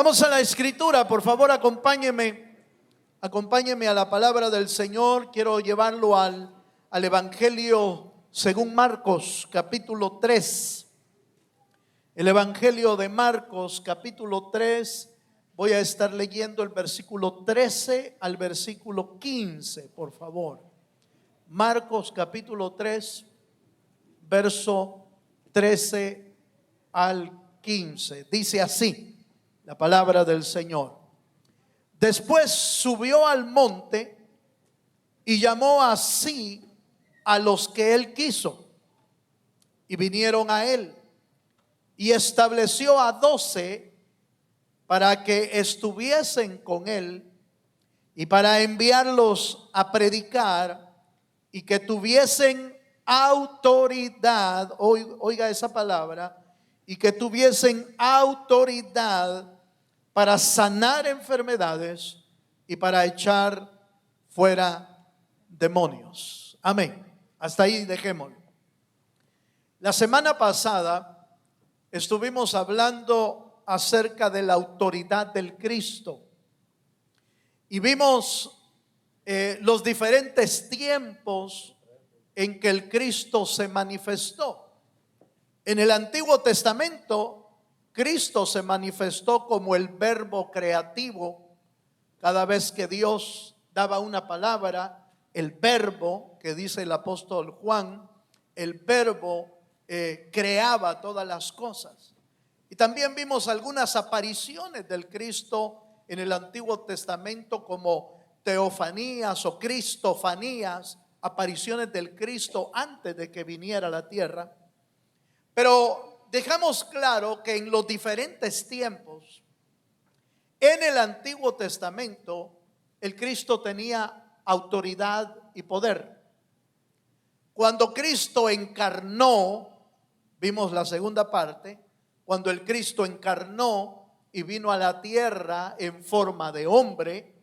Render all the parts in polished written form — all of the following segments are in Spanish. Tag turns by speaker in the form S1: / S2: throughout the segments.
S1: Vamos a la escritura, por favor, acompáñeme a la palabra del Señor. Quiero llevarlo al Evangelio según Marcos, capítulo 3. El Evangelio de Marcos, capítulo 3. Voy a estar leyendo el versículo 13 al versículo 15, por favor. Marcos, capítulo 3, verso 13 al 15. Dice así la palabra del Señor. Después subió al monte y llamó así a los que él quiso, y vinieron a él, y estableció a 12 para que estuviesen con él y para enviarlos a predicar y que tuviesen autoridad. Oiga esa palabra: y que tuviesen autoridad para sanar enfermedades y para echar fuera demonios. Amén. Hasta ahí dejémoslo. La semana pasada estuvimos hablando acerca de la autoridad del Cristo y vimos los diferentes tiempos en que el Cristo se manifestó. En el Antiguo Testamento, Cristo se manifestó como el verbo creativo. Cada vez que Dios daba una palabra, el verbo, que dice el apóstol Juan, el verbo creaba todas las cosas. Y también vimos algunas apariciones del Cristo en el Antiguo Testamento, como teofanías o cristofanías, apariciones del Cristo antes de que viniera a la tierra. Pero dejamos claro que en los diferentes tiempos, en el Antiguo Testamento, el Cristo tenía autoridad y poder. Cuando Cristo encarnó, vimos la segunda parte, cuando el Cristo encarnó y vino a la tierra en forma de hombre,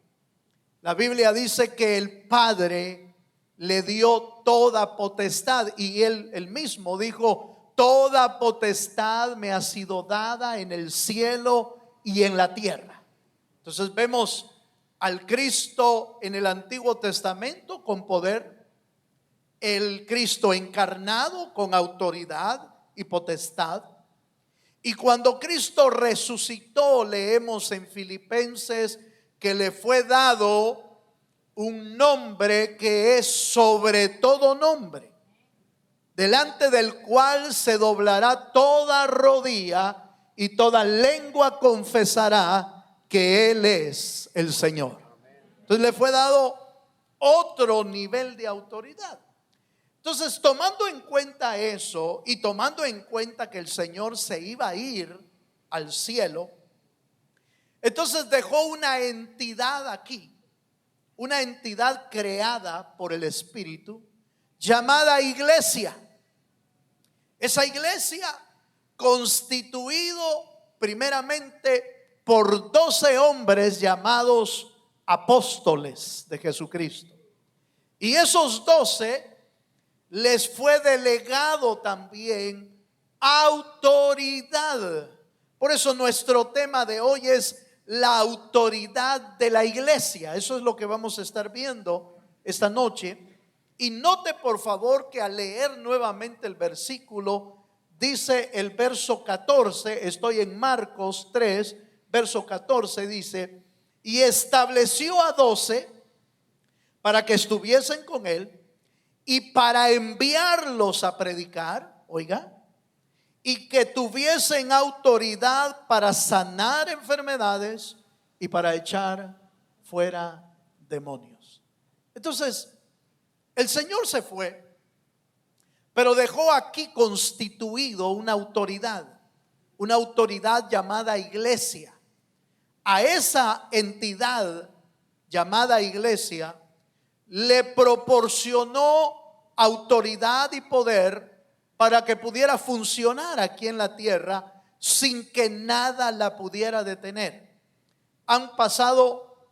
S1: la Biblia dice que el Padre le dio toda potestad, y él mismo dijo: toda potestad me ha sido dada en el cielo y en la tierra. Entonces vemos al Cristo en el Antiguo Testamento con poder, el Cristo encarnado con autoridad y potestad. Y cuando Cristo resucitó, leemos en Filipenses que le fue dado un nombre que es sobre todo nombre, delante del cual se doblará toda rodilla y toda lengua confesará que Él es el Señor. Entonces le fue dado otro nivel de autoridad. Entonces, tomando en cuenta eso y tomando en cuenta que el Señor se iba a ir al cielo, entonces dejó una entidad aquí, una entidad creada por el Espíritu, llamada iglesia. Esa iglesia, constituido primeramente por 12 hombres llamados apóstoles de Jesucristo. Y esos 12 les fue delegado también autoridad. Por eso nuestro tema de hoy es la autoridad de la iglesia. Eso es lo que vamos a estar viendo esta noche. Y note por favor que al leer nuevamente el versículo, dice el verso 14, estoy en Marcos 3, verso 14, dice: y estableció a 12 para que estuviesen con él y para enviarlos a predicar, oiga, y que tuviesen autoridad para sanar enfermedades y para echar fuera demonios. Entonces, el Señor se fue, pero dejó aquí constituido una autoridad llamada iglesia. A esa entidad llamada iglesia le proporcionó autoridad y poder para que pudiera funcionar aquí en la tierra sin que nada la pudiera detener. Han pasado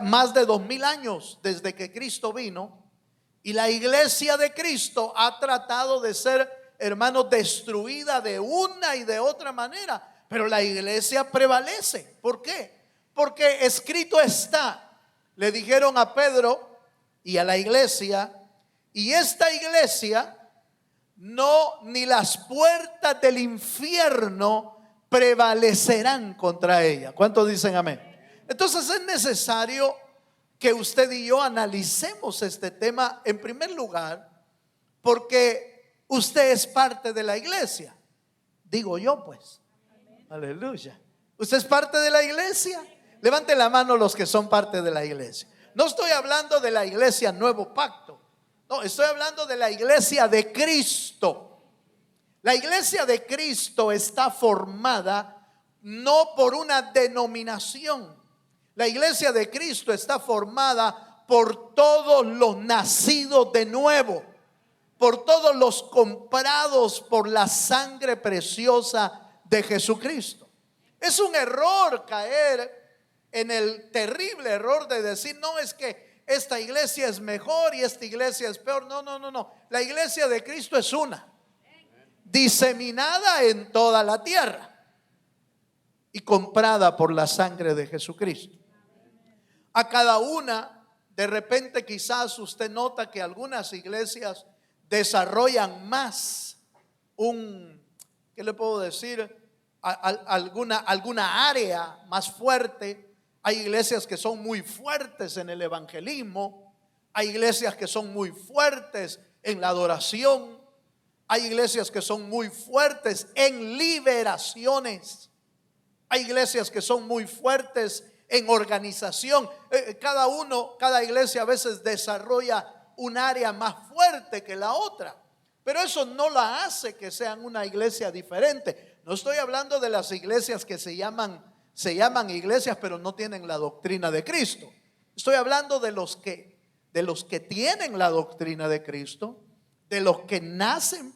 S1: más de 2000 años desde que Cristo vino, y la iglesia de Cristo ha tratado de ser, hermanos, destruida de una y de otra manera, pero la iglesia prevalece. ¿Por qué? Porque escrito está, le dijeron a Pedro y a la iglesia, y esta iglesia no, ni las puertas del infierno prevalecerán contra ella. ¿Cuántos dicen amén? Entonces es necesario que usted y yo analicemos este tema en primer lugar, porque usted es parte de la iglesia. Digo yo pues. Aleluya. ¿Usted es parte de la iglesia? Levante la mano los que son parte de la iglesia. No estoy hablando de la iglesia Nuevo Pacto. No, estoy hablando de la iglesia de Cristo. La iglesia de Cristo está formada no por una denominación. La iglesia de Cristo está formada por todos los nacidos de nuevo, por todos los comprados por la sangre preciosa de Jesucristo. Es un error caer en el terrible error de decir, no, es que esta iglesia es mejor y esta iglesia es peor. No. La iglesia de Cristo es una, diseminada en toda la tierra y comprada por la sangre de Jesucristo. A cada una, de repente quizás usted nota que algunas iglesias desarrollan más ¿qué le puedo decir? Alguna área más fuerte. Hay iglesias que son muy fuertes en el evangelismo, hay iglesias que son muy fuertes en la adoración, hay iglesias que son muy fuertes en liberaciones, hay iglesias que son muy fuertes en organización. Cada iglesia a veces desarrolla un área más fuerte que la otra, pero eso no la hace que sean una iglesia diferente. No estoy hablando de las iglesias que se llaman iglesias pero no tienen la doctrina de Cristo. Estoy hablando de los que tienen la doctrina de Cristo, de los que nacen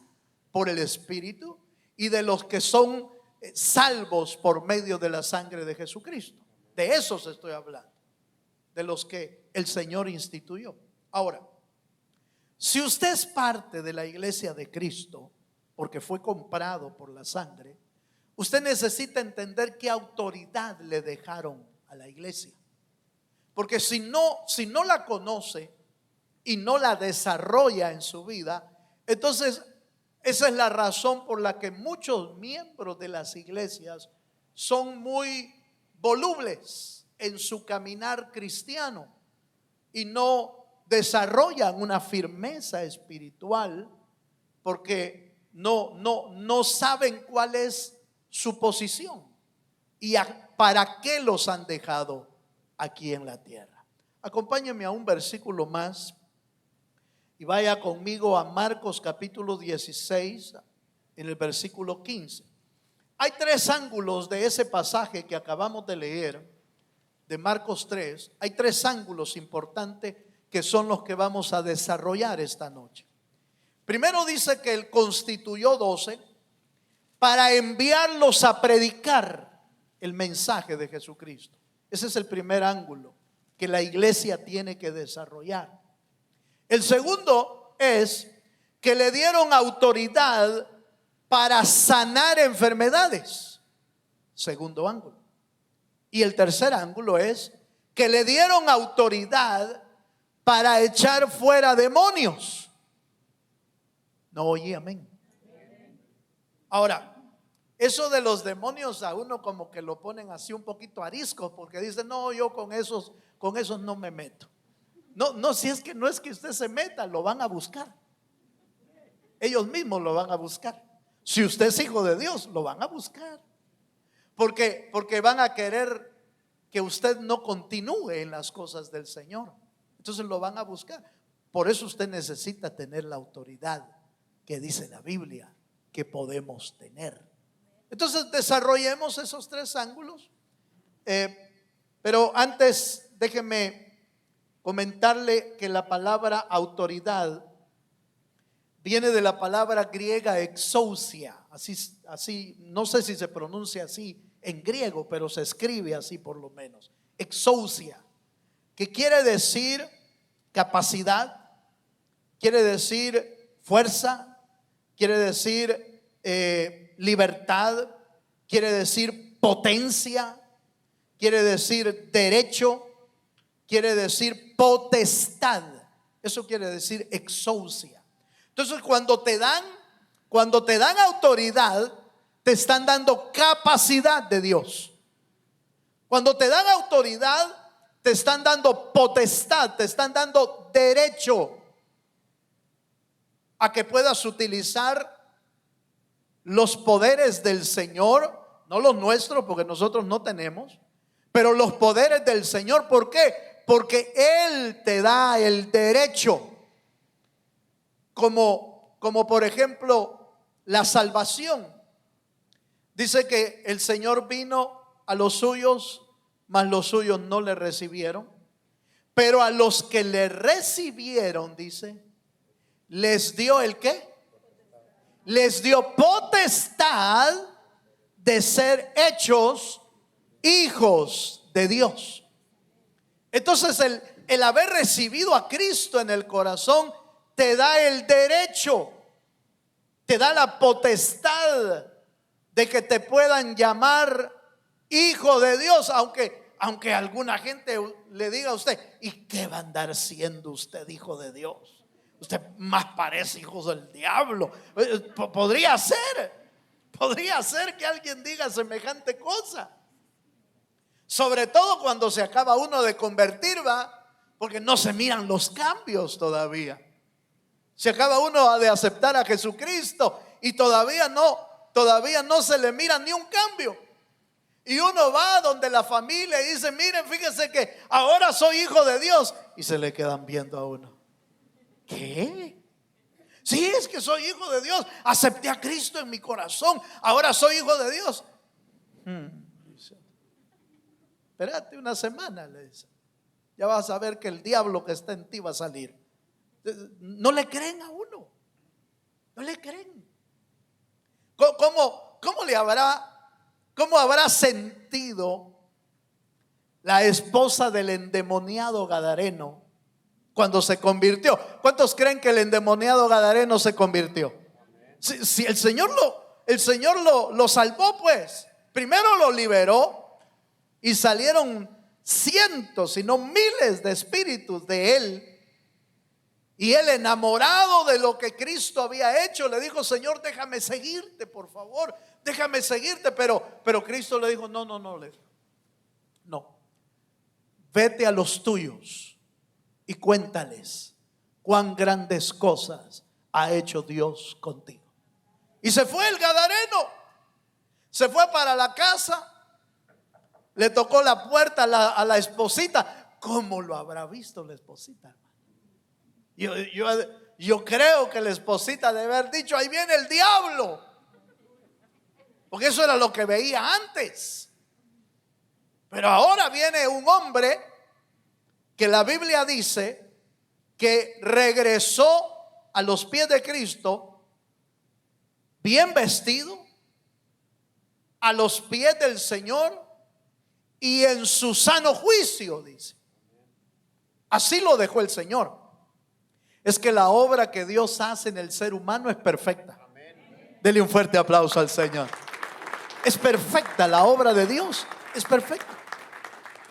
S1: por el Espíritu y de los que son salvos por medio de la sangre de Jesucristo. De esos estoy hablando, de los que el Señor instituyó. Ahora, si usted es parte de la iglesia de Cristo, porque fue comprado por la sangre, usted necesita entender qué autoridad le dejaron a la iglesia. Porque si no la conoce y no la desarrolla en su vida, entonces esa es la razón por la que muchos miembros de las iglesias son muy volubles en su caminar cristiano y no desarrollan una firmeza espiritual porque no saben cuál es su posición y para qué los han dejado aquí en la tierra. Acompáñenme a un versículo más y vaya conmigo a Marcos capítulo 16 en el versículo 15. Hay tres ángulos de ese pasaje que acabamos de leer de Marcos 3. Hay tres ángulos importantes que son los que vamos a desarrollar esta noche. Primero dice que Él constituyó 12 para enviarlos a predicar el mensaje de Jesucristo. Ese es el primer ángulo que la iglesia tiene que desarrollar. El segundo es que le dieron autoridad para sanar enfermedades. Segundo ángulo. Y el tercer ángulo es que le dieron autoridad para echar fuera demonios. No oí amén. Ahora, eso de los demonios a uno como que lo ponen así un poquito arisco, porque dicen, no, yo con esos no me meto. No, si es que no es que usted se meta, lo van a buscar. Ellos mismos lo van a buscar. Si usted es hijo de Dios, lo van a buscar. Porque van a querer que usted no continúe en las cosas del Señor. Entonces lo van a buscar. Por eso usted necesita tener la autoridad que dice la Biblia que podemos tener. Entonces desarrollemos esos tres ángulos. Pero antes déjeme comentarle que la palabra autoridad viene de la palabra griega exousia. Así, no sé si se pronuncia así en griego, pero se escribe así por lo menos. Exousia, que quiere decir capacidad, quiere decir fuerza, quiere decir libertad, quiere decir potencia, quiere decir derecho, quiere decir potestad. Eso quiere decir exousia. Entonces, cuando te dan autoridad, te están dando capacidad de Dios. Cuando te dan autoridad, te están dando potestad, te están dando derecho a que puedas utilizar los poderes del Señor, no los nuestros, porque nosotros no tenemos, pero los poderes del Señor. ¿Por qué? Porque Él te da el derecho, como por ejemplo la salvación. Dice que el Señor vino a los suyos, mas los suyos no le recibieron. Pero a los que le recibieron, dice, les dio ¿el qué? Les dio potestad de ser hechos hijos de Dios. Entonces el haber recibido a Cristo en el corazón te da el derecho, te da la potestad de que te puedan llamar hijo de Dios, aunque alguna gente le diga a usted: ¿y qué va a andar siendo usted hijo de Dios? Usted más parece hijo del diablo. Podría ser que alguien diga semejante cosa, sobre todo cuando se acaba uno de convertir, porque no se miran los cambios todavía. Se acaba uno de aceptar a Jesucristo y todavía no se le mira ni un cambio. Y uno va donde la familia y dice: miren, fíjense que ahora soy hijo de Dios. Y se le quedan viendo a uno. ¿Qué? Sí, es que soy hijo de Dios. Acepté a Cristo en mi corazón. Ahora soy hijo de Dios. Espérate una semana, le dice. Ya vas a ver que el diablo que está en ti va a salir. No le creen a uno. No le creen. ¿Cómo habrá sentido la esposa del endemoniado gadareno cuando se convirtió? ¿Cuántos creen que el endemoniado gadareno se convirtió? Si el Señor lo salvó, pues primero lo liberó y salieron cientos, si no miles de espíritus de él. Y él, enamorado de lo que Cristo había hecho, le dijo: Señor, déjame seguirte, por favor, déjame seguirte. Pero Cristo le dijo: no, vete a los tuyos y cuéntales cuán grandes cosas ha hecho Dios contigo. Y se fue el gadareno, se fue para la casa, le tocó la puerta a la esposita. ¿Cómo lo habrá visto la esposita? Yo creo que la esposita debe haber dicho: ahí viene el diablo, porque eso era lo que veía antes. Pero ahora viene un hombre que la Biblia dice que regresó a los pies de Cristo bien vestido, a los pies del Señor y en su sano juicio, dice. Así lo dejó el Señor. Es que la obra que Dios hace en el ser humano es perfecta. Dele un fuerte aplauso al Señor. Es perfecta, la obra de Dios es perfecta.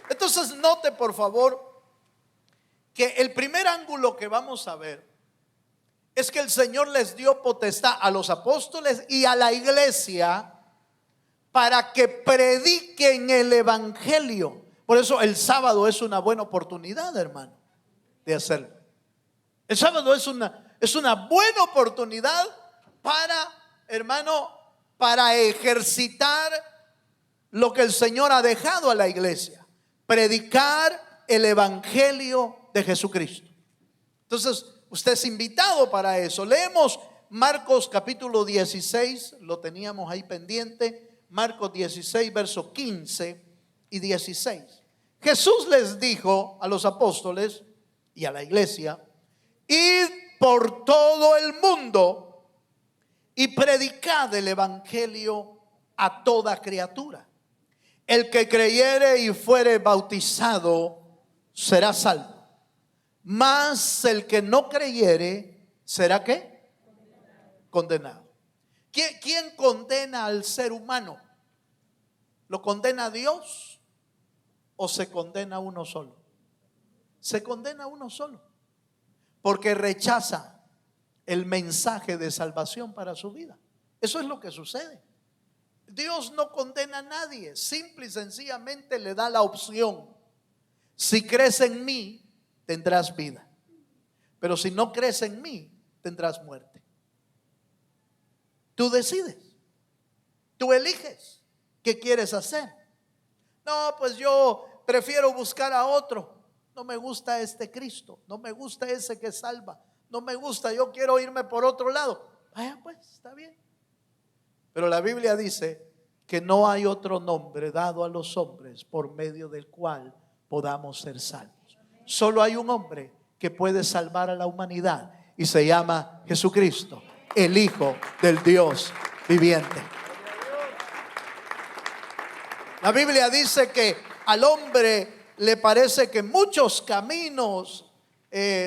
S1: Entonces note, por favor, que el primer ángulo que vamos a ver es que el Señor les dio potestad a los apóstoles y a la iglesia para que prediquen el evangelio. Por eso el sábado es una buena oportunidad, hermano, de hacerlo. El sábado es una buena oportunidad para ejercitar lo que el Señor ha dejado a la iglesia: predicar el evangelio de Jesucristo. Entonces, usted es invitado para eso. Leemos Marcos capítulo 16, lo teníamos ahí pendiente. Marcos 16, versos 15 y 16. Jesús les dijo a los apóstoles y a la iglesia: id por todo el mundo y predicad el evangelio a toda criatura. El que creyere y fuere bautizado será salvo, mas el que no creyere será ¿qué? Condenado. ¿Quién condena al ser humano? ¿Lo condena Dios o se condena uno solo? Se condena uno solo, porque rechaza el mensaje de salvación para su vida. Eso es lo que sucede. Dios no condena a nadie, simple y sencillamente le da la opción: si crees en mí, tendrás vida, pero si no crees en mí, tendrás muerte. Tú decides, tú eliges qué quieres hacer. No, pues yo prefiero buscar a otro. No me gusta este Cristo, no me gusta ese que salva, no me gusta, yo quiero irme por otro lado. Vaya pues, está bien. Pero la Biblia dice que no hay otro nombre dado a los hombres por medio del cual podamos ser salvos. Solo hay un hombre que puede salvar a la humanidad y se llama Jesucristo, el Hijo del Dios viviente. La Biblia dice que al hombre le parece que muchos caminos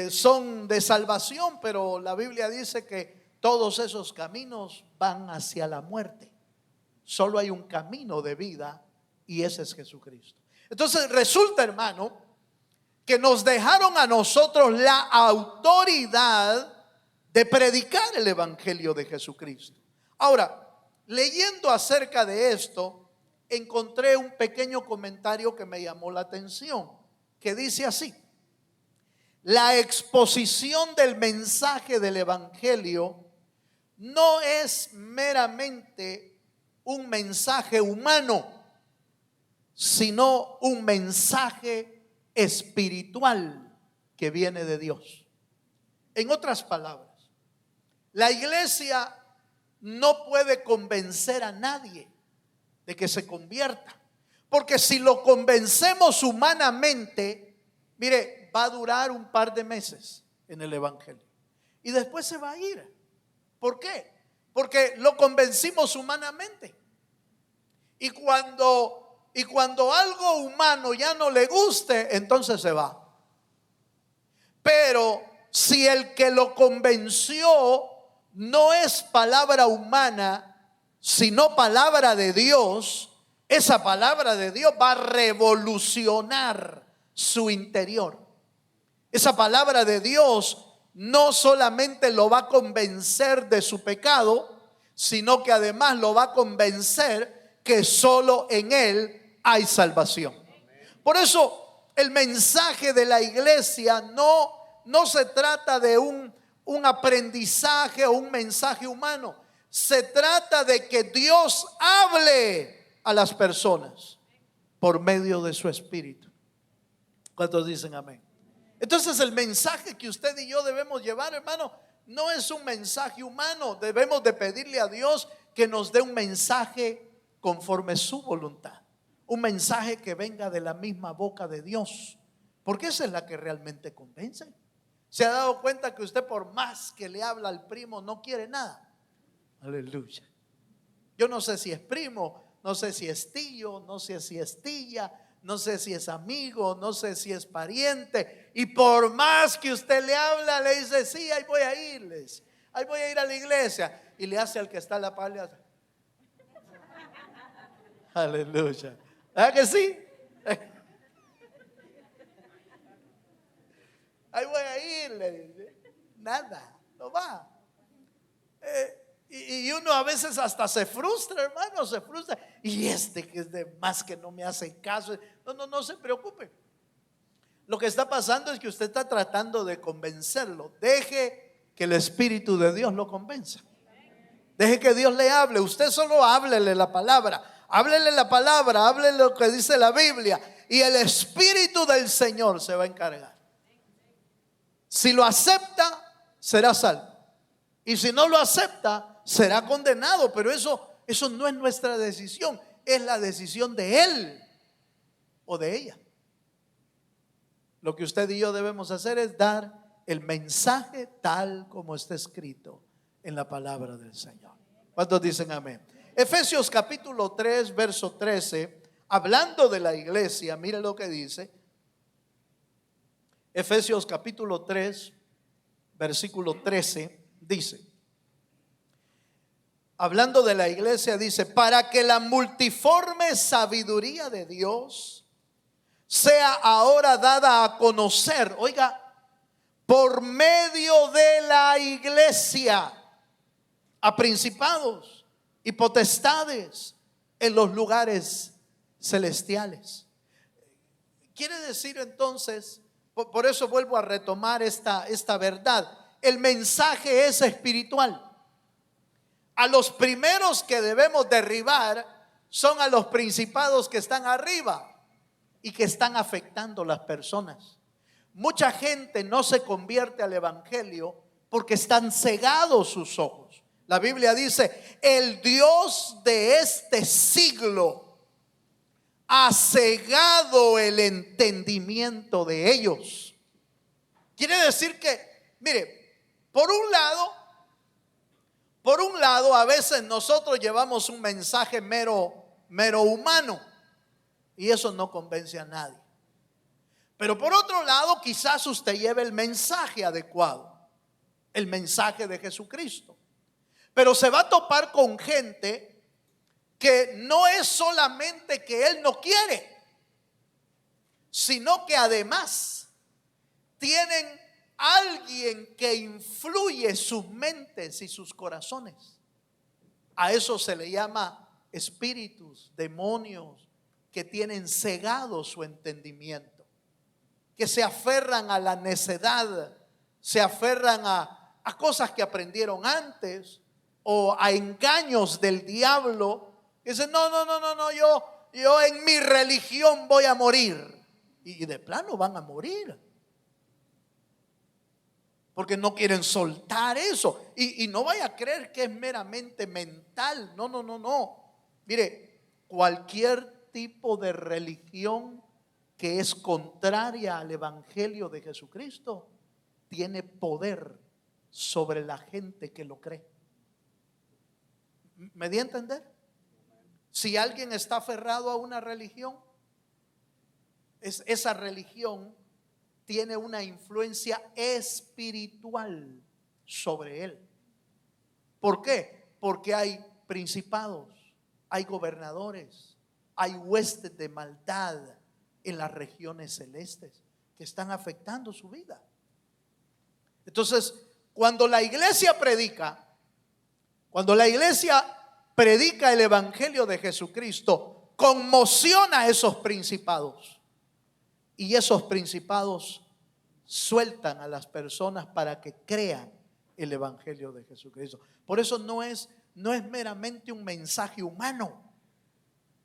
S1: son de salvación, pero la Biblia dice que todos esos caminos van hacia la muerte. Solo hay un camino de vida y ese es Jesucristo. Entonces resulta, hermano, que nos dejaron a nosotros la autoridad de predicar el evangelio de Jesucristo. Ahora, leyendo acerca de esto, encontré un pequeño comentario que me llamó la atención, que dice así: la exposición del mensaje del evangelio no es meramente un mensaje humano, sino un mensaje espiritual que viene de Dios. En otras palabras, la iglesia no puede convencer a nadie de que se convierta, porque si lo convencemos humanamente, mire, va a durar un par de meses en el evangelio y después se va a ir. ¿Por qué? Porque lo convencimos humanamente. Y cuando algo humano ya no le guste, entonces se va. Pero si el que lo convenció no es palabra humana, sino palabra de Dios, esa palabra de Dios va a revolucionar su interior. Esa palabra de Dios no solamente lo va a convencer de su pecado, sino que además lo va a convencer que solo en Él hay salvación. Por eso el mensaje de la iglesia no se trata de un aprendizaje o un mensaje humano. Se trata de que Dios hable a las personas por medio de su Espíritu. ¿Cuántos dicen amén? Entonces el mensaje que usted y yo debemos llevar, hermano, no es un mensaje humano. Debemos de pedirle a Dios que nos dé un mensaje conforme su voluntad, un mensaje que venga de la misma boca de Dios, porque esa es la que realmente convence. ¿Se ha dado cuenta que usted, por más que le habla al primo, no quiere nada? Aleluya. Yo no sé si es primo, no sé si es tío, no sé si es tía, no sé si es amigo, no sé si es pariente, y por más que usted le habla, le dice: sí, ahí voy a irles, ahí voy a ir a la iglesia, y le hace al que está a la par, le hace. Aleluya. ¿Verdad que sí? Ahí voy a ir, le dice. Nada, no va. Y uno a veces hasta se frustra, hermano, se frustra. Y que es de más que no me hace caso. No se preocupe. Lo que está pasando es que usted está tratando de convencerlo. Deje que el Espíritu de Dios lo convenza. Deje que Dios le hable. Usted solo háblele la palabra. Háblele la palabra, háblele lo que dice la Biblia, y el Espíritu del Señor se va a encargar. Si lo acepta, será salvo. Y si no lo acepta, será condenado. Pero eso no es nuestra decisión, es la decisión de él o de ella. Lo que usted y yo debemos hacer es dar el mensaje tal como está escrito en la palabra del Señor. ¿Cuántos dicen amén? Efesios capítulo 3, verso 13, hablando de la iglesia, mire lo que dice. Efesios capítulo 3, versículo 13, dice: hablando de la iglesia, dice: para que la multiforme sabiduría de Dios sea ahora dada a conocer, oiga, por medio de la iglesia, a principados y potestades en los lugares celestiales. Quiere decir entonces, por eso vuelvo a retomar esta verdad, el mensaje es espiritual. A los primeros que debemos derribar son a los principados que están arriba y que están afectando a las personas. Mucha gente no se convierte al evangelio porque están cegados sus ojos. La Biblia dice: el Dios de este siglo ha cegado el entendimiento de ellos. Quiere decir que, mire, por un lado, a veces nosotros llevamos un mensaje mero humano y eso no convence a nadie. Pero por otro lado, quizás usted lleve el mensaje adecuado, el mensaje de Jesucristo. Pero se va a topar con gente que no es solamente que Él no quiere, sino que además tienen alguien que influye sus mentes y sus corazones. A eso se le llama espíritus, demonios que tienen cegado su entendimiento, que se aferran a la necedad, se aferran a cosas que aprendieron antes o a engaños del diablo. Dicen: no, yo en mi religión voy a morir. Y de plano van a morir, porque no quieren soltar eso. Y no vaya a creer que es meramente mental. No. Mire, cualquier tipo de religión que es contraria al evangelio de Jesucristo tiene poder sobre la gente que lo cree. ¿Me di a entender? Si alguien está aferrado a una religión, esa religión tiene una influencia espiritual sobre él. ¿Por qué? Porque hay principados, hay gobernadores, hay huestes de maldad en las regiones celestes que están afectando su vida. Entonces, cuando la iglesia predica el evangelio de Jesucristo, conmociona a esos principados. Y esos principados sueltan a las personas para que crean el evangelio de Jesucristo. Por eso no es meramente un mensaje humano.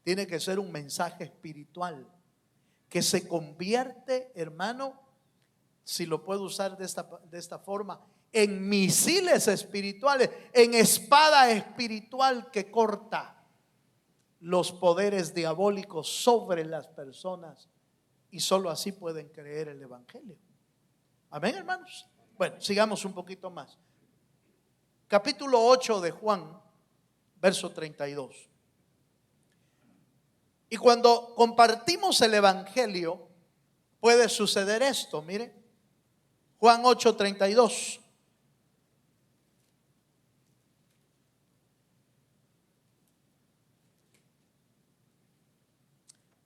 S1: Tiene que ser un mensaje espiritual que se convierte, hermano, si lo puedo usar de esta forma, en misiles espirituales, en espada espiritual que corta los poderes diabólicos sobre las personas. Y solo así pueden creer el evangelio. Amén, hermanos. Bueno, sigamos un poquito más. Capítulo 8 de Juan, verso 32. Y cuando compartimos el evangelio, puede suceder esto. Mire, Juan 8, 32.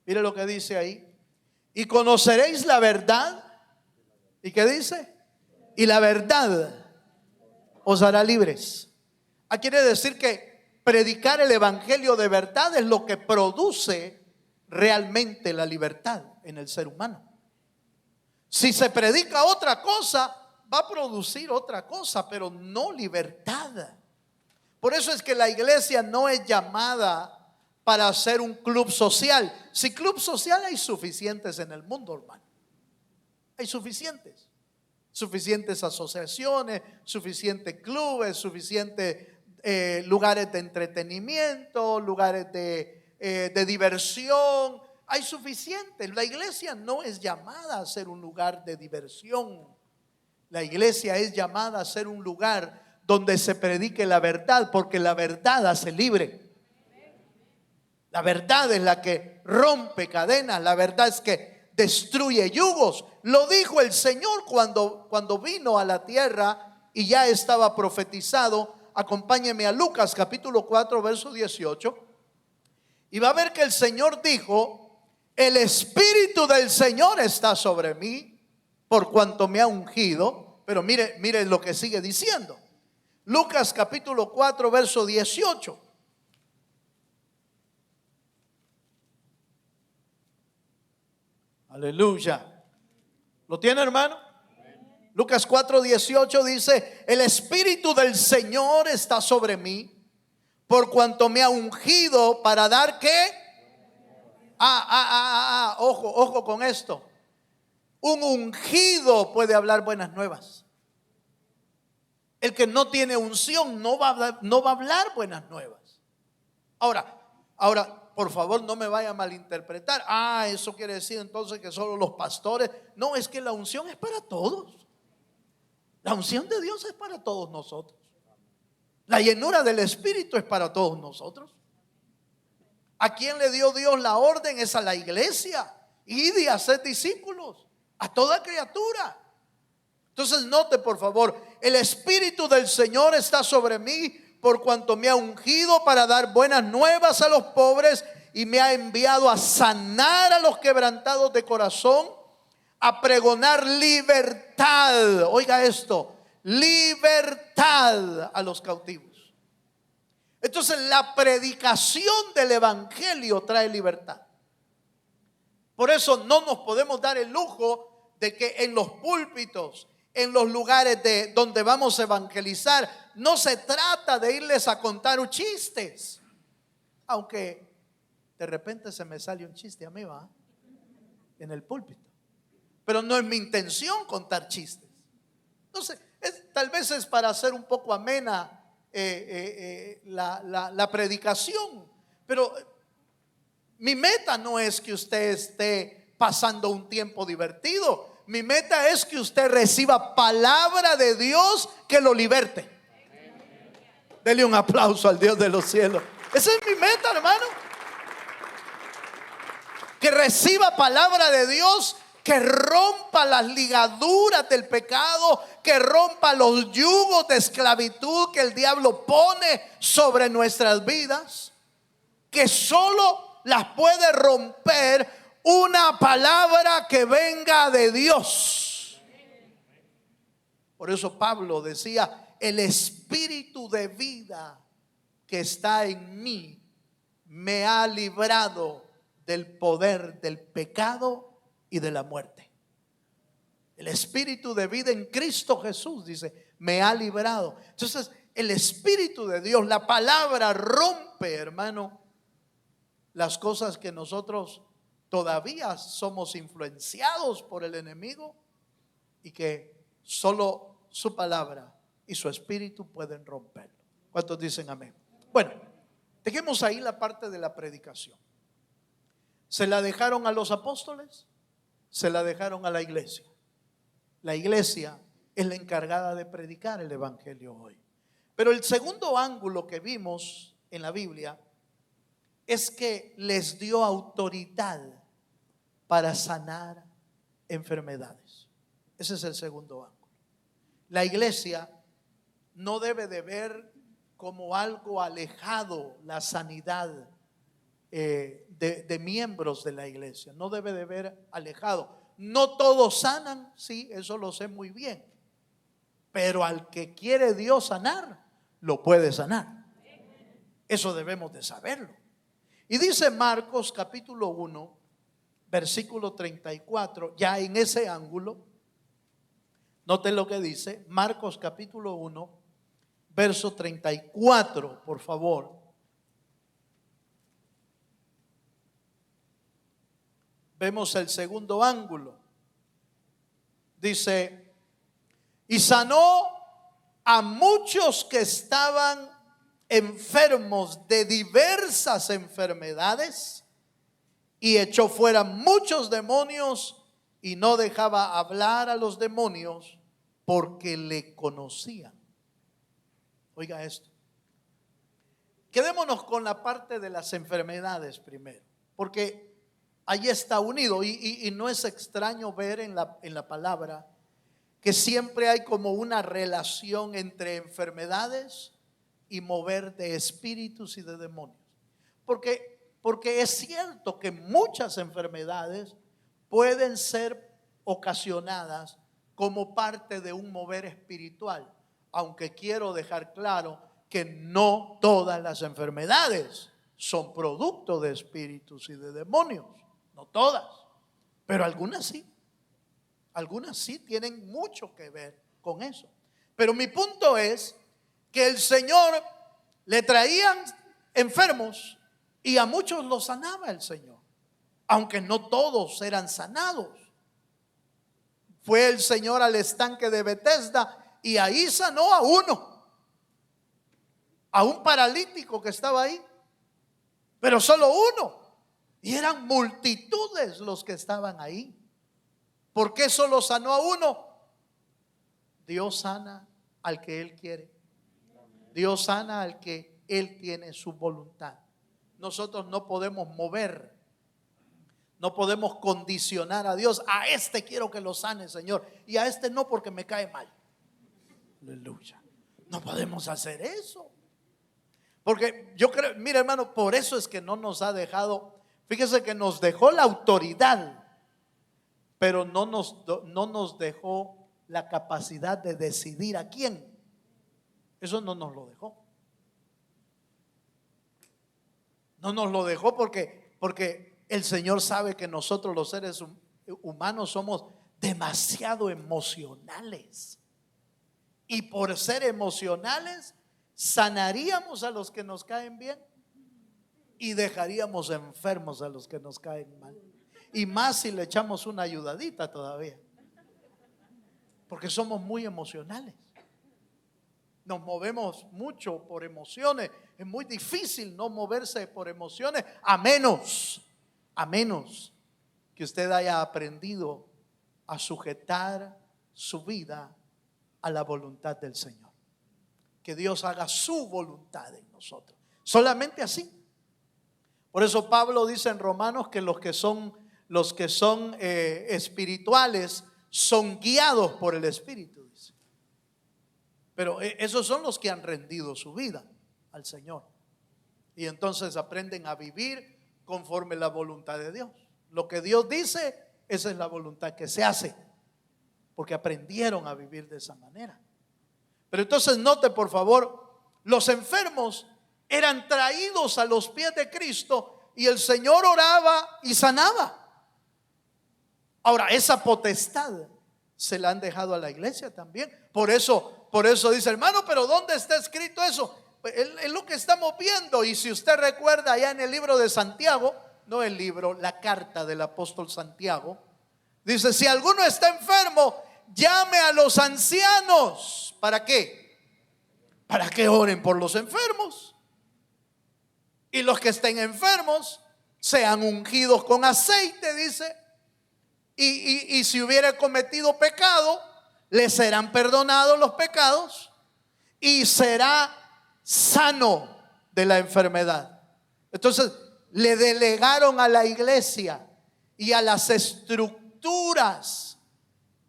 S1: Mire lo que dice ahí. Y conoceréis la verdad. ¿Y qué dice? Y la verdad os hará libres. Quiere decir que predicar el evangelio de verdad es lo que produce realmente la libertad en el ser humano. Si se predica otra cosa, va a producir otra cosa, pero no libertad. Por eso es que la iglesia no es llamada para hacer un club social. Si club social hay suficientes en el mundo, hermano. Hay suficientes asociaciones, suficientes clubes, suficientes lugares de entretenimiento, lugares de diversión. Hay suficientes. La iglesia no es llamada a ser un lugar de diversión. La iglesia es llamada a ser un lugar donde se predique la verdad, porque la verdad hace libre. La verdad es la que rompe cadenas. La verdad es que destruye yugos. Lo dijo el Señor cuando vino a la tierra y ya estaba profetizado acompáñeme a Lucas capítulo 4, verso 18. Y va a ver que el Señor dijo: el Espíritu del Señor está sobre mí, por cuanto me ha ungido. Pero mire lo que sigue diciendo. Lucas capítulo 4, verso 18. Aleluya. ¿Lo tiene, hermano? Lucas 4, 18 dice: el Espíritu del Señor está sobre mí, por cuanto me ha ungido para dar ¿qué? Ojo con esto. Un ungido puede hablar buenas nuevas. El que no tiene unción no va a hablar buenas nuevas. Ahora, por favor, no me vaya a malinterpretar. Eso quiere decir entonces que solo los pastores. No, es que la unción es para todos. La unción de Dios es para todos nosotros. La llenura del Espíritu es para todos nosotros. ¿A quién le dio Dios la orden? Es a la iglesia. Id y haced discípulos a toda criatura. Entonces note, por favor: el Espíritu del Señor está sobre mí, por cuanto me ha ungido para dar buenas nuevas a los pobres, y me ha enviado a sanar a los quebrantados de corazón, a pregonar libertad. Oiga esto: libertad a los cautivos. Entonces, la predicación del evangelio trae libertad. Por eso no nos podemos dar el lujo de que en los púlpitos, en los lugares donde vamos a evangelizar, no se trata de irles a contar chistes. Aunque de repente se me sale un chiste a mí, va, en el púlpito. Pero no es mi intención contar chistes. Entonces, tal vez es para hacer un poco amena la predicación. Pero mi meta no es que usted esté pasando un tiempo divertido. Mi meta es que usted reciba palabra de Dios que lo liberte. Dele un aplauso al Dios de los cielos. Esa es mi meta, hermano. Que reciba palabra de Dios que rompa las ligaduras del pecado, que rompa los yugos de esclavitud que el diablo pone sobre nuestras vidas, que solo las puede romper una palabra que venga de Dios. Por eso Pablo decía: el Espíritu de vida que está en mí me ha librado del poder del pecado y de la muerte. El Espíritu de vida en Cristo Jesús, dice, me ha librado. Entonces, el Espíritu de Dios, la palabra, rompe, hermano, las cosas que nosotros todavía somos influenciados por el enemigo, y que solo su palabra y su Espíritu pueden romperlo. ¿Cuántos dicen amén? Bueno, dejemos ahí la parte de la predicación. ¿Se la dejaron a los apóstoles? Se la dejaron a la iglesia. La iglesia es la encargada de predicar el evangelio hoy. Pero el segundo ángulo que vimos en la Biblia es que les dio autoridad para sanar enfermedades. Ese es el segundo ángulo. La iglesia no debe de ver como algo alejado la sanidad de miembros de la iglesia. No debe de ver alejado. No todos sanan, sí, eso lo sé muy bien. Pero al que quiere Dios sanar, lo puede sanar. Eso debemos de saberlo. Y dice Marcos capítulo 1, versículo 34, ya en ese ángulo. Noten lo que dice Marcos capítulo 1, verso 34, por favor. Vemos el segundo ángulo. Dice: y sanó a muchos que estaban enfermos de diversas enfermedades, y echó fuera muchos demonios, y no dejaba hablar a los demonios porque le conocían. Oiga esto. Quedémonos con la parte de las enfermedades primero, porque ahí está unido, y no es extraño ver en la palabra que siempre hay como una relación entre enfermedades y mover de espíritus y de demonios. Porque es cierto que muchas enfermedades pueden ser ocasionadas como parte de un mover espiritual, aunque quiero dejar claro que no todas las enfermedades son producto de espíritus y de demonios, no todas, pero algunas sí tienen mucho que ver con eso. Pero mi punto es que el Señor le traían enfermos y a muchos los sanaba el Señor, aunque no todos eran sanados. Fue el Señor al estanque de Betesda y ahí sanó a uno, a un paralítico que estaba ahí, pero solo uno, y eran multitudes los que estaban ahí. ¿Por qué solo sanó a uno? Dios sana al que Él quiere. Dios sana al que Él tiene su voluntad. Nosotros no podemos mover, no podemos condicionar a Dios. A este quiero que lo sane, Señor, y a este no porque me cae mal. Aleluya. No podemos hacer eso. Porque yo creo, mira hermano, por eso es que no nos ha dejado. Fíjese que nos dejó la autoridad, pero no nos dejó la capacidad de decidir a quién. Eso no nos lo dejó. No nos lo dejó porque el Señor sabe que nosotros los seres humanos somos demasiado emocionales. Y por ser emocionales sanaríamos a los que nos caen bien y dejaríamos enfermos a los que nos caen mal. Y más si le echamos una ayudadita todavía, porque somos muy emocionales. Nos movemos mucho por emociones. Es muy difícil no moverse por emociones, a menos que usted haya aprendido a sujetar su vida a la voluntad del Señor. Que Dios haga su voluntad en nosotros. Solamente así. Por eso Pablo dice en Romanos que los que son espirituales son guiados por el Espíritu, dice. Pero esos son los que han rendido su vida al Señor. Y entonces aprenden a vivir conforme la voluntad de Dios. Lo que Dios dice, esa es la voluntad que se hace, porque aprendieron a vivir de esa manera. Pero entonces note por favor, los enfermos eran traídos a los pies de Cristo y el Señor oraba y sanaba. Ahora, esa potestad se la han dejado a la iglesia también. Por eso dice, hermano, pero ¿dónde está escrito eso? Es lo que estamos viendo. Y si usted recuerda allá en el libro de Santiago, no el libro, la carta del apóstol Santiago, dice, si alguno está enfermo, llame a los ancianos. ¿Para qué? Para que oren por los enfermos. Y los que estén enfermos sean ungidos con aceite, dice. Y si hubiera cometido pecado, le serán perdonados los pecados y será sano de la enfermedad. Entonces le delegaron a la iglesia y a las estructuras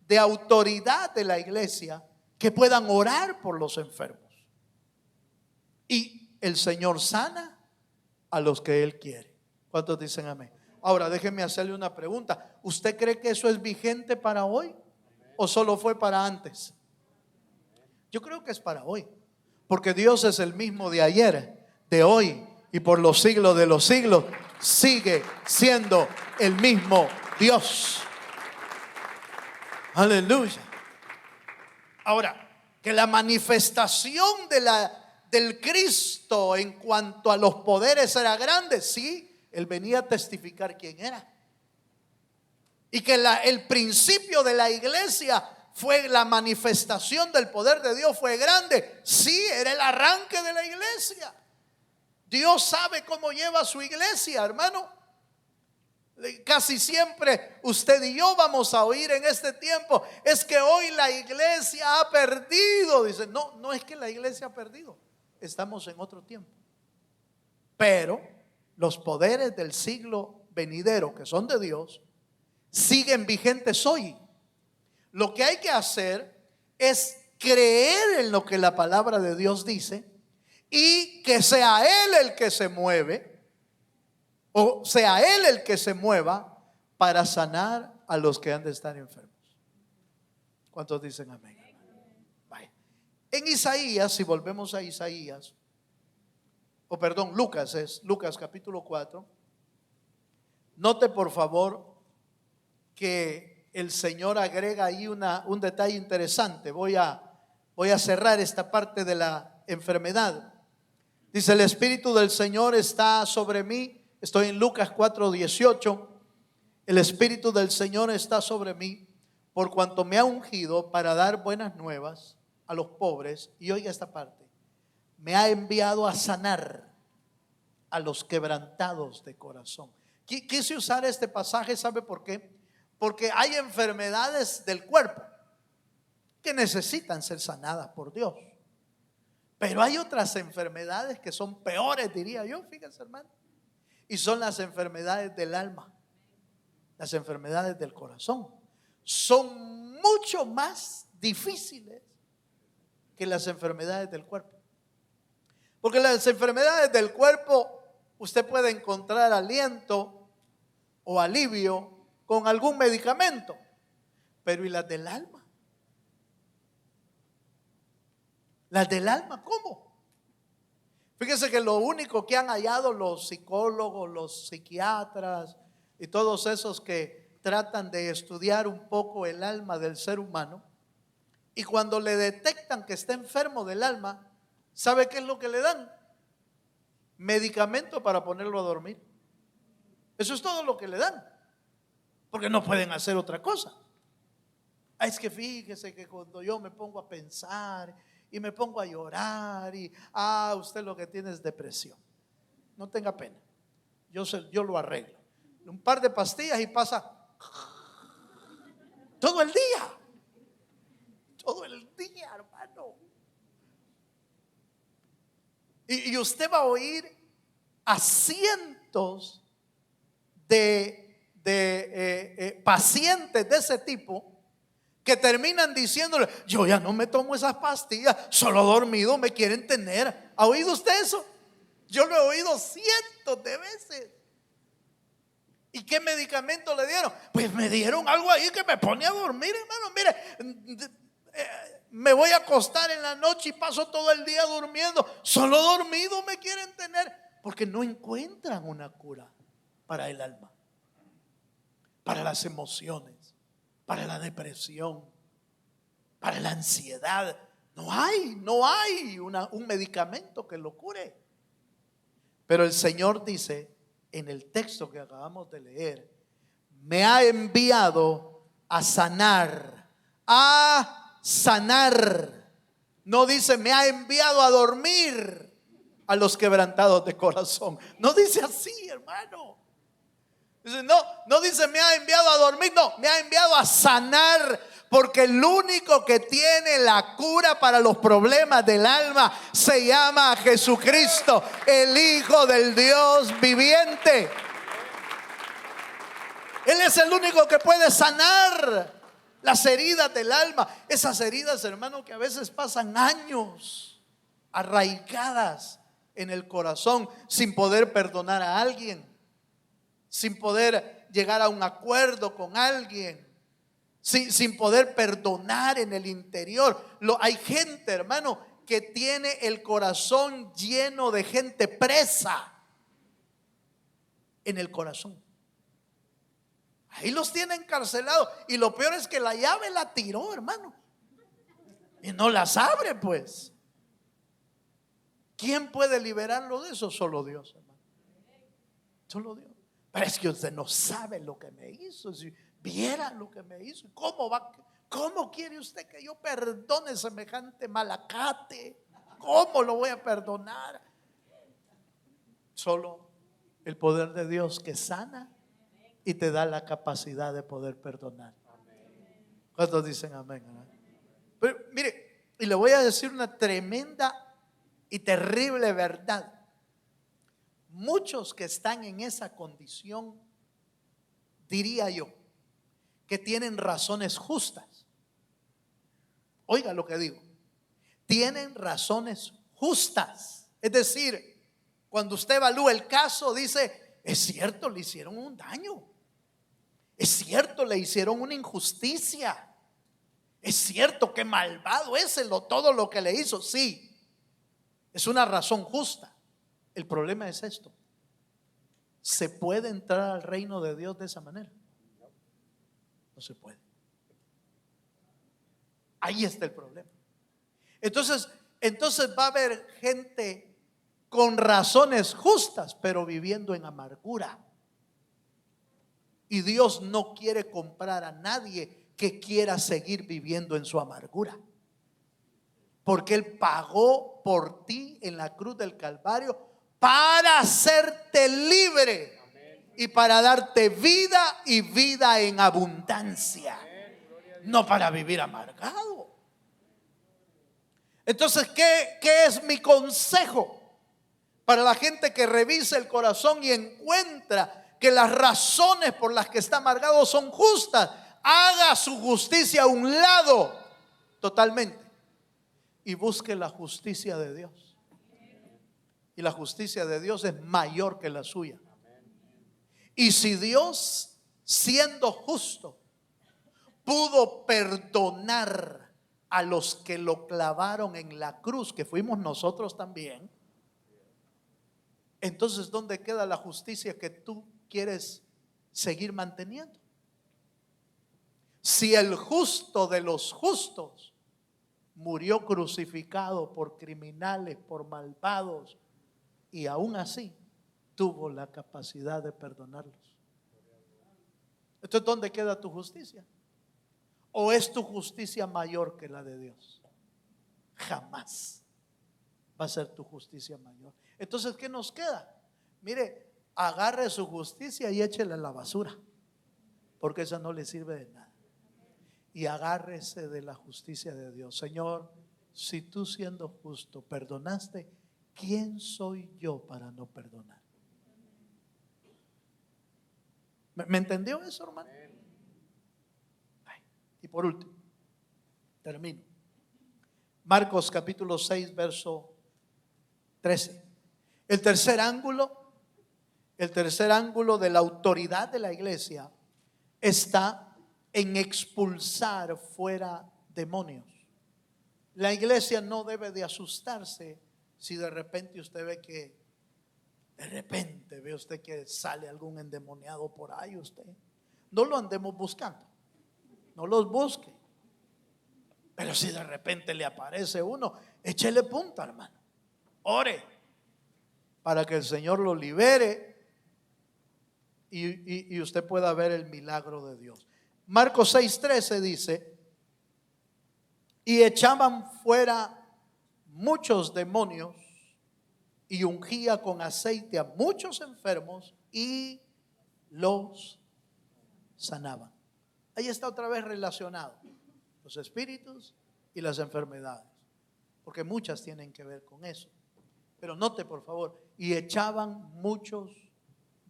S1: de autoridad de la iglesia que puedan orar por los enfermos. Y el Señor sana a los que Él quiere. ¿Cuántos dicen amén? Ahora déjenme hacerle una pregunta. ¿Usted cree que eso es vigente para hoy o solo fue para antes? Yo creo que es para hoy, porque Dios es el mismo de ayer, de hoy y por los siglos de los siglos. Sigue siendo el mismo Dios. Aleluya. Ahora, que la manifestación del Cristo en cuanto a los poderes era grande, sí. Él venía a testificar quién era. Y que el principio de la iglesia fue la manifestación del poder de Dios, fue grande. Sí, era el arranque de la iglesia. Dios sabe cómo lleva a su iglesia, hermano. Casi siempre usted y yo vamos a oír en este tiempo, es que hoy la iglesia ha perdido. Dice, no es que la iglesia ha perdido, estamos en otro tiempo. Pero los poderes del siglo venidero, que son de Dios, siguen vigentes hoy. Lo que hay que hacer es creer en lo que la palabra de Dios dice y que sea Él el que se mueve, o sea Él el que se mueva para sanar a los que han de estar enfermos. ¿Cuántos dicen amén? Vaya. En Isaías, si volvemos a Isaías, Lucas, es Lucas capítulo 4. Note por favor que el Señor agrega ahí un detalle interesante. Voy a cerrar esta parte de la enfermedad. Dice: el Espíritu del Señor está sobre mí. Estoy en Lucas 4:18. El Espíritu del Señor está sobre mí, por cuanto me ha ungido para dar buenas nuevas a los pobres. Y oiga esta parte: me ha enviado a sanar a los quebrantados de corazón. Quise usar este pasaje, ¿sabe por qué? Porque hay enfermedades del cuerpo que necesitan ser sanadas por Dios, pero hay otras enfermedades que son peores, diría yo, fíjense hermano, y son las enfermedades del alma, las enfermedades del corazón. Son mucho más difíciles que las enfermedades del cuerpo, porque las enfermedades del cuerpo usted puede encontrar aliento o alivio con algún medicamento, pero ¿y las del alma? Las del alma, ¿cómo? Fíjese que lo único que han hallado los psicólogos, los psiquiatras y todos esos que tratan de estudiar un poco el alma del ser humano, y cuando le detectan que está enfermo del alma, ¿sabe qué es lo que le dan? Medicamento para ponerlo a dormir. Eso es todo lo que le dan, porque no pueden hacer otra cosa. Es que fíjese que cuando yo me pongo a pensar y me pongo a llorar y usted lo que tiene es depresión. No tenga pena, yo lo arreglo. Un par de pastillas y pasa todo el día, hermano. Y usted va a oír a cientos de pacientes de ese tipo que terminan diciéndole: yo ya no me tomo esas pastillas, solo dormido me quieren tener. ¿Ha oído usted eso? Yo lo he oído cientos de veces. ¿Y qué medicamento le dieron? Pues me dieron algo ahí que me pone a dormir, hermano. Mire, me voy a acostar en la noche y paso todo el día durmiendo. Solo dormido me quieren tener, porque no encuentran una cura para el alma, para las emociones, para la depresión, para la ansiedad. No hay un medicamento que lo cure. Pero el Señor dice en el texto que acabamos de leer: me ha enviado a sanar, a sanar. No dice me ha enviado a dormir a los quebrantados de corazón. No dice así, hermano. No dice me ha enviado a dormir, no, me ha enviado a sanar, porque el único que tiene la cura para los problemas del alma se llama Jesucristo, el Hijo del Dios viviente. Él es el único que puede sanar las heridas del alma. Esas heridas, hermano, que a veces pasan años arraigadas en el corazón, sin poder perdonar a alguien, sin poder llegar a un acuerdo con alguien, sin poder perdonar en el interior. Hay gente, hermano, que tiene el corazón lleno de gente presa en el corazón. Ahí los tienen encarcelados, y lo peor es que la llave la tiró, hermano, y no las abre, pues. ¿Quién puede liberarlo de eso? Solo Dios, hermano. Solo Dios. Pero es que usted no sabe lo que me hizo. Si viera lo que me hizo, ¿cómo quiere usted que yo perdone semejante malacate? ¿Cómo lo voy a perdonar? Solo el poder de Dios que sana y te da la capacidad de poder perdonar. ¿Cuántos dicen amén? Pero mire, y le voy a decir una tremenda y terrible verdad. Muchos que están en esa condición, diría yo, que tienen razones justas. Oiga lo que digo: tienen razones justas Es decir, cuando usted evalúa el caso, dice, es cierto, le hicieron un daño. Es cierto, le hicieron una injusticia. Es cierto que malvado es todo lo que le hizo. Sí, es una razón justa. El problema es esto: ¿se puede entrar al reino de Dios de esa manera? No se puede. Ahí está el problema. Entonces va a haber gente con razones justas, pero viviendo en amargura. Y Dios no quiere comprar a nadie que quiera seguir viviendo en su amargura, porque Él pagó por ti en la cruz del Calvario para hacerte libre y para darte vida y vida en abundancia, no para vivir amargado. Entonces, ¿qué es mi consejo para la gente que revisa el corazón y encuentra que las razones por las que está amargado son justas? Haga su justicia a un lado totalmente y busque la justicia de Dios. Y la justicia de Dios es mayor que la suya. Y si Dios, siendo justo, pudo perdonar a los que lo clavaron en la cruz, que fuimos nosotros también, entonces ¿dónde queda la justicia que tú quieres seguir manteniendo? Si el justo de los justos murió crucificado por criminales, por malvados, y aún así tuvo la capacidad de perdonarlos, entonces ¿dónde queda tu justicia? ¿O es tu justicia mayor que la de Dios? Jamás va a ser tu justicia mayor. Entonces, ¿qué nos queda? Mire, agarre su justicia y échela a la basura, porque esa no le sirve de nada. Y agárrese de la justicia de Dios. Señor, si tú siendo justo perdonaste, ¿quién soy yo para no perdonar? ¿Me entendió eso, hermano? Y por último, termino. Marcos capítulo 6, verso 13. El tercer ángulo de la autoridad de la iglesia está en expulsar fuera demonios. La iglesia no debe de asustarse si de repente usted ve que sale algún endemoniado por ahí. Usted no lo andemos buscando, no los busque. Pero si de repente le aparece uno, échele punta, hermano. Ore para que el Señor lo libere y usted pueda ver el milagro de Dios. Marcos 6:13 dice: y echaban fuera muchos demonios y ungía con aceite a muchos enfermos y los sanaban. Ahí está otra vez relacionado los espíritus y las enfermedades, porque muchas tienen que ver con eso. Pero note por favor, y echaban muchos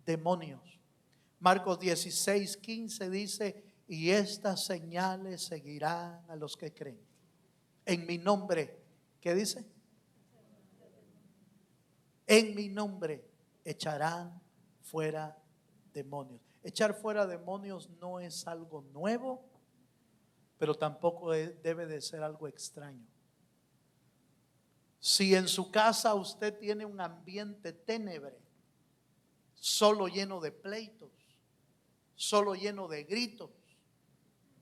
S1: demonios. Marcos 16:15 dice: y estas señales seguirán a los que creen. En mi nombre, ¿qué dice? En mi nombre echarán fuera demonios. Echar fuera demonios no es algo nuevo, pero tampoco debe de ser algo extraño. Si en su casa usted tiene un ambiente ténebre, solo lleno de pleitos, solo lleno de gritos,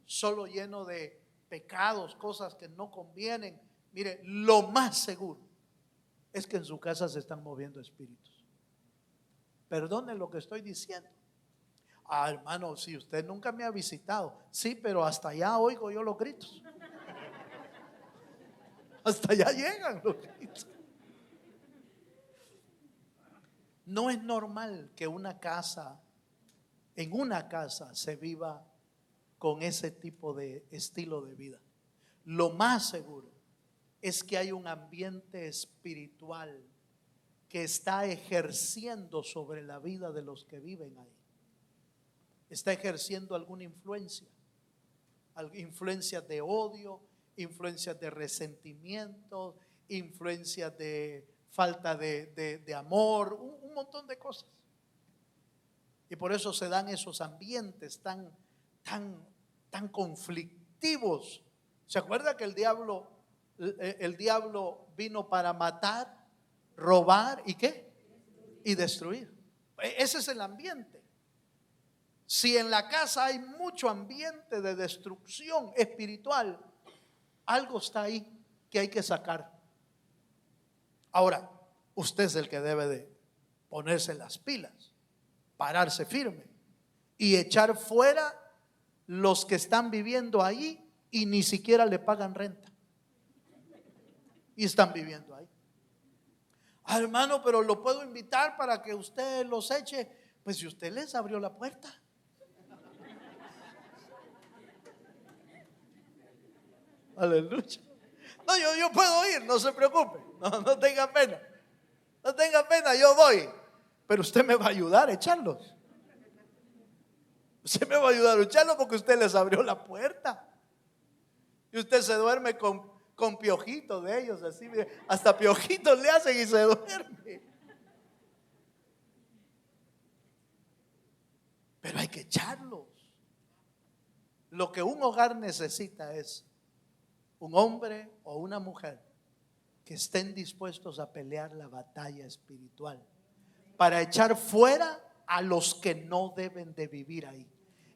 S1: solo lleno de pecados, cosas que no convienen, mire, lo más seguro es que en su casa se están moviendo espíritus. Perdone lo que estoy diciendo. Hermano, si usted nunca me ha visitado, sí, pero hasta allá oigo yo los gritos. Hasta allá llegan los gritos. No es normal que en una casa se viva con ese tipo de estilo de vida. Lo más seguro es que hay un ambiente espiritual que está ejerciendo sobre la vida de los que viven ahí. Está ejerciendo alguna influencia de odio, influencias de resentimiento, influencias de falta de amor, un montón de cosas. Y por eso se dan esos ambientes tan conflictivos. ¿Se acuerda que el diablo vino para matar, robar y qué? Y destruir. Ese es el ambiente. Si en la casa hay mucho ambiente de destrucción espiritual, algo está ahí que hay que sacar. Ahora, usted es el que debe de ponerse las pilas, pararse firme y echar fuera los que están viviendo ahí y ni siquiera le pagan renta y están viviendo ahí. Hermano, pero lo puedo invitar para que usted los eche. Pues si usted les abrió la puerta. Aleluya. No, yo puedo ir, no se preocupe, no tenga pena. No tenga pena, yo voy. Pero usted me va a ayudar a echarlos. Usted me va a ayudar a echarlos porque usted les abrió la puerta. Y usted se duerme con piojitos de ellos, así, hasta piojitos le hacen y se duerme. Pero hay que echarlos. Lo que un hogar necesita es un hombre o una mujer que estén dispuestos a pelear la batalla espiritual para echar fuera a los que no deben de vivir ahí.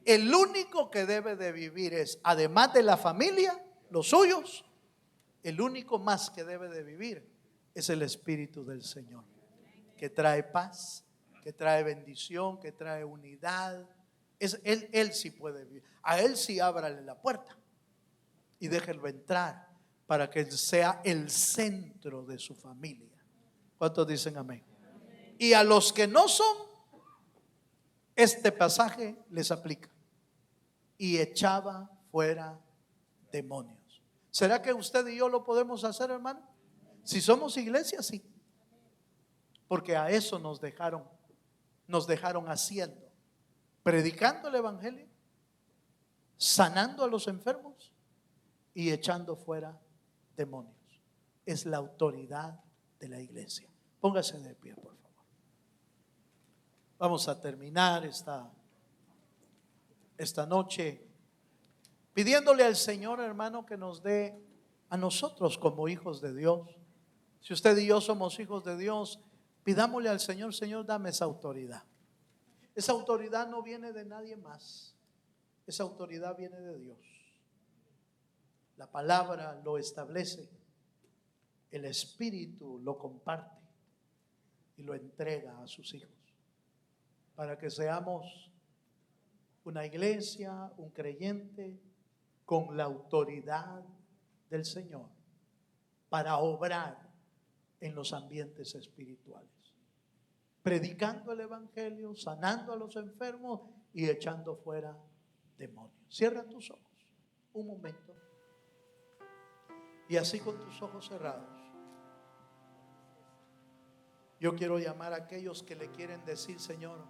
S1: El único que debe de vivir es, además de la familia, los suyos, el único más que debe de vivir es el Espíritu del Señor, que trae paz, que trae bendición, que trae unidad. Él sí puede vivir. A él sí ábrale la puerta y déjelo entrar para que sea el centro de su familia. ¿Cuántos dicen amén? Y a los que no son, este pasaje les aplica. Y echaba fuera demonios. ¿Será que usted y yo lo podemos hacer, hermano? Si somos iglesia, sí. Porque a eso nos dejaron haciendo, predicando el evangelio, sanando a los enfermos y echando fuera demonios. Es la autoridad de la iglesia. Póngase de pie, por favor. Vamos a terminar esta noche pidiéndole al Señor, hermano, que nos dé a nosotros como hijos de Dios. Si usted y yo somos hijos de Dios, pidámosle al Señor: Señor, dame esa autoridad. Esa autoridad no viene de nadie más. Esa autoridad viene de Dios. La palabra lo establece. El Espíritu lo comparte y lo entrega a sus hijos para que seamos una iglesia, un creyente con la autoridad del Señor para obrar en los ambientes espirituales, predicando el evangelio, sanando a los enfermos y echando fuera demonios. Cierra tus ojos un momento y así con tus ojos cerrados, yo quiero llamar a aquellos que le quieren decir: Señor,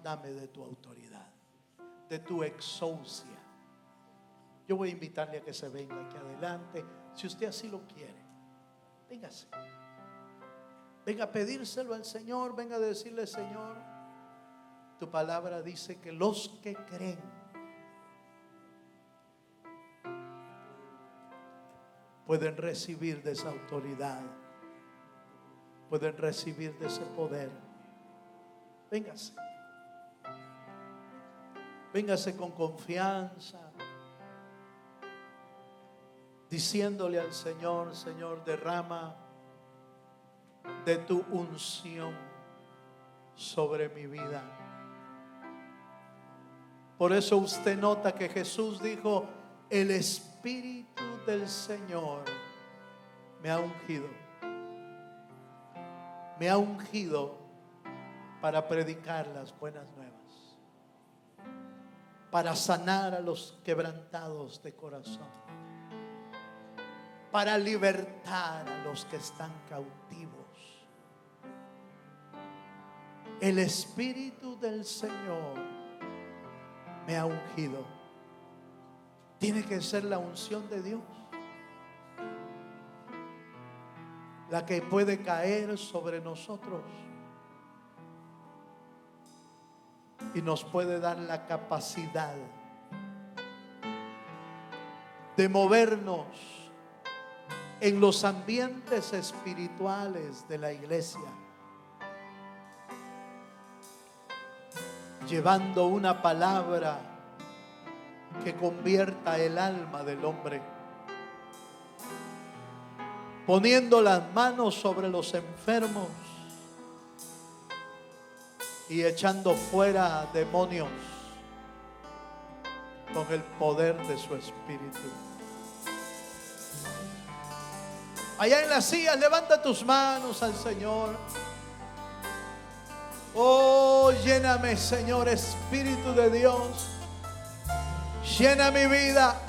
S1: dame de tu autoridad, de tu exousia. Yo voy a invitarle a que se venga aquí adelante. Si usted así lo quiere, véngase. Venga a pedírselo al Señor. Venga a decirle: Señor, tu palabra dice que los que creen pueden recibir de esa autoridad, pueden recibir de ese poder. Véngase. Véngase con confianza, diciéndole al Señor: Señor, derrama de tu unción sobre mi vida. Por eso usted nota que Jesús dijo: el Espíritu del Señor me ha ungido. Me ha ungido para predicar las buenas nuevas, para sanar a los quebrantados de corazón, para libertar a los que están cautivos. El Espíritu del Señor me ha ungido. Tiene que ser la unción de Dios. la que puede caer sobre nosotros y nos puede dar la capacidad de movernos en los ambientes espirituales de la iglesia, llevando una palabra que convierta el alma del hombre, poniendo las manos sobre los enfermos y echando fuera demonios con el poder de su espíritu. Allá en la silla, levanta tus manos al Señor. Oh, lléname, Señor, Espíritu de Dios. Llena mi vida,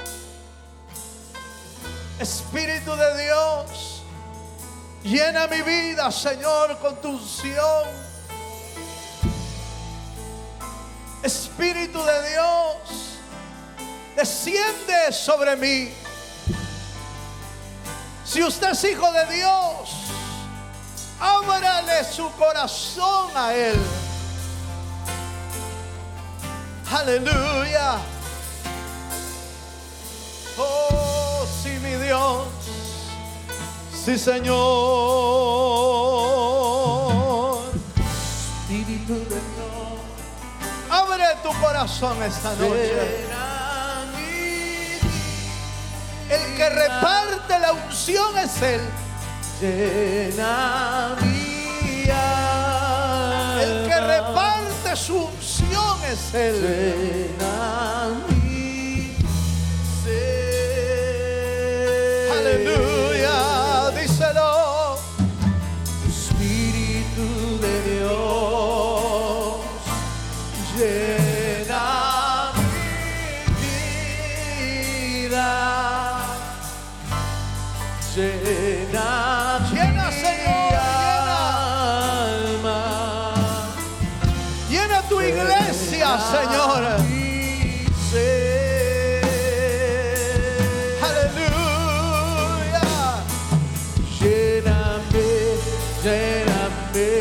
S1: Espíritu de Dios. Llena mi vida, Señor, con tu unción. Espíritu de Dios, desciende sobre mí. Si usted es hijo de Dios, ábrale su corazón a Él. Aleluya. Oh, sí, mi Dios. Sí, Señor. Espíritu de Dios, abre tu corazón esta noche. El que reparte la unción es Él. Llena mi alma. El que reparte su unción es Él. Llena mi ser. Aleluya, díselo. Espíritu de Dios, llena mi vida. Llena, Señor, alma. Llena tu iglesia, Señor. Aleluya. Lléname, lléname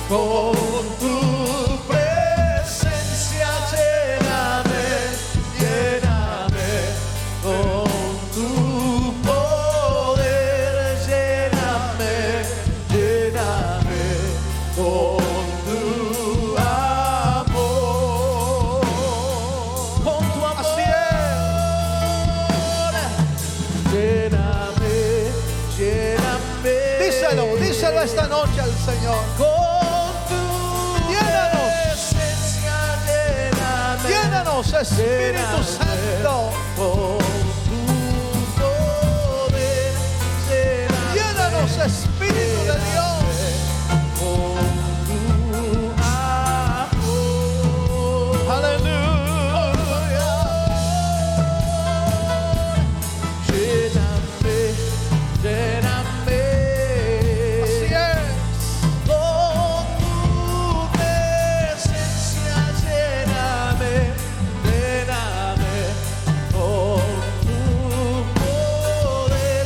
S1: con tu presencia. Lléname, lléname con tu poder, lléname, lléname con tu amor, con tu amor. Así es. Lléname, lléname. Díselo, díselo esta noche al Señor. Con tu presencia, lléname, llénanos, Espíritu Santo. Espíritu de Dios, con tu amor. Aleluya. Lléname, lléname. Así es. Con tu presencia, lléname, lléname con tu poder.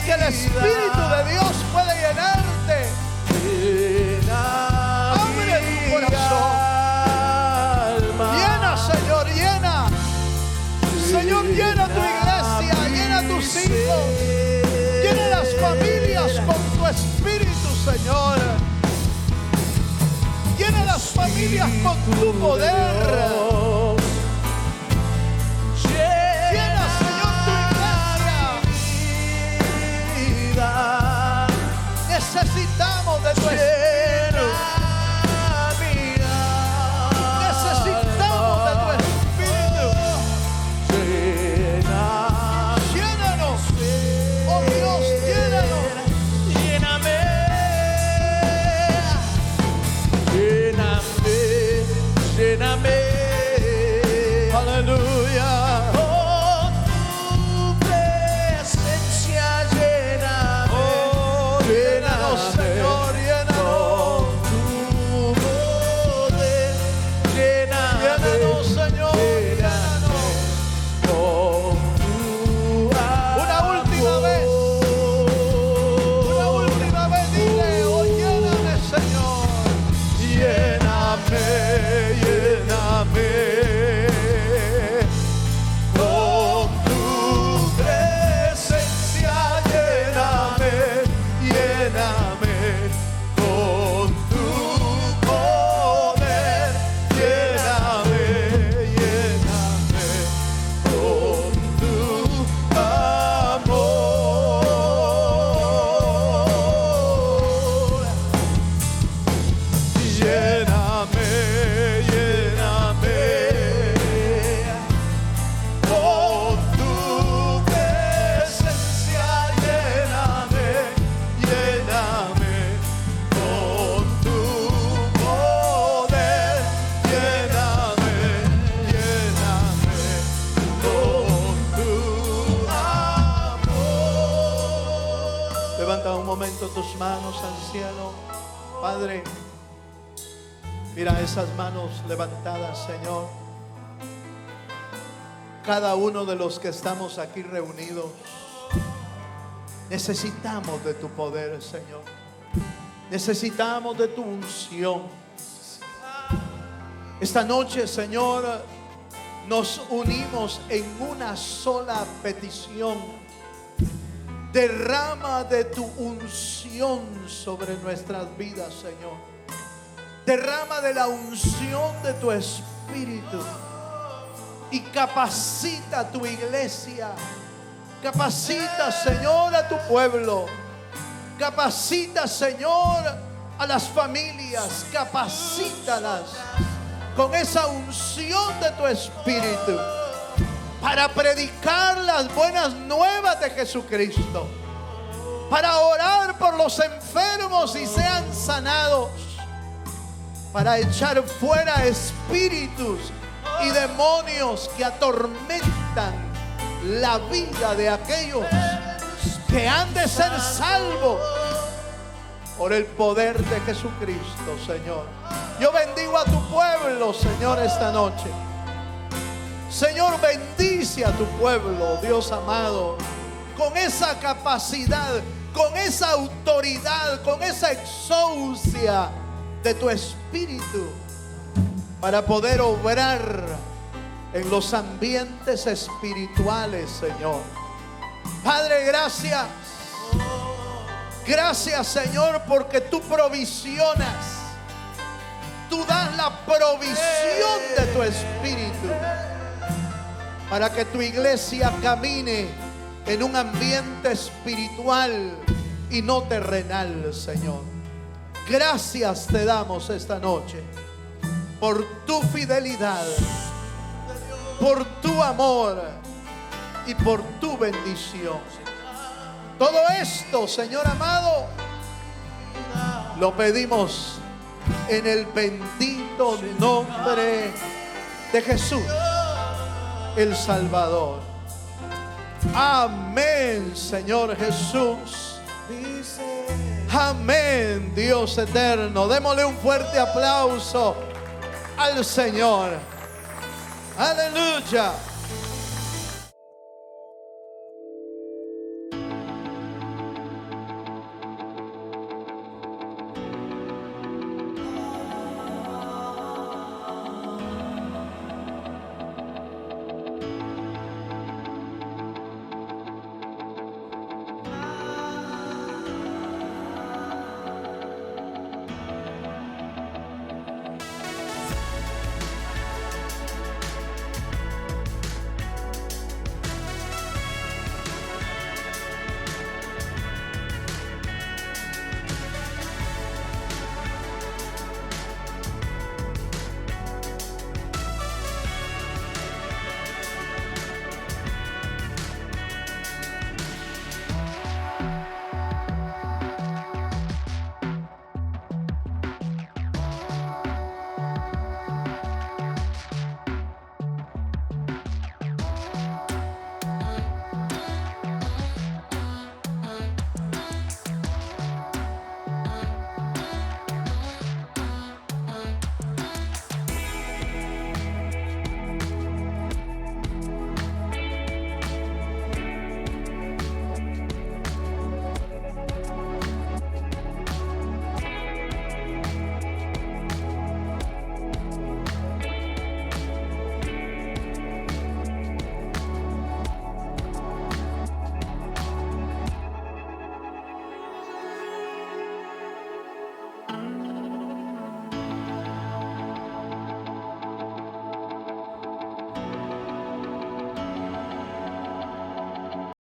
S1: Que el Espíritu de Dios puede llenarte. Abre tu corazón. Llena, Señor, llena. Señor, llena tu iglesia, llena tus hijos, llena las familias con tu Espíritu, Señor. Llena las familias con tu poder. Necesitamos de tu Espíritu. Necesitamos de tu Espíritu. Llénanos, oh Dios, llénanos. Lléname, lléname, momento tus manos al cielo. Padre, mira esas manos levantadas, Señor. Cada uno de los que estamos aquí reunidos necesitamos de tu poder, Señor. Necesitamos de tu unción. Esta noche, Señor, nos unimos en una sola petición. Derrama de tu unción sobre nuestras vidas, Señor. Derrama de la unción de tu Espíritu y capacita a tu iglesia. Capacita, Señor, a tu pueblo. Capacita, Señor, a las familias. Capacítalas con esa unción de tu Espíritu para predicar las buenas nuevas de Jesucristo, para orar por los enfermos y sean sanados, para echar fuera espíritus y demonios que atormentan la vida de aquellos que han de ser salvos por el poder de Jesucristo, Señor. Yo bendigo a tu pueblo, Señor, esta noche. Señor, bendice a tu pueblo, Dios amado, con esa capacidad, con esa autoridad, con esa exousia de tu Espíritu, para poder obrar en los ambientes espirituales, Señor. Padre, gracias. Gracias, Señor, porque tú provisionas. Tú das la provisión de tu Espíritu para que tu iglesia camine en un ambiente espiritual y no terrenal, Señor. Gracias te damos esta noche por tu fidelidad, por tu amor y por tu bendición. Todo esto, Señor amado, lo pedimos en el bendito nombre de Jesús, el Salvador. Amén, Señor Jesús. Amén, Dios eterno. Démosle un fuerte aplauso al Señor. Aleluya.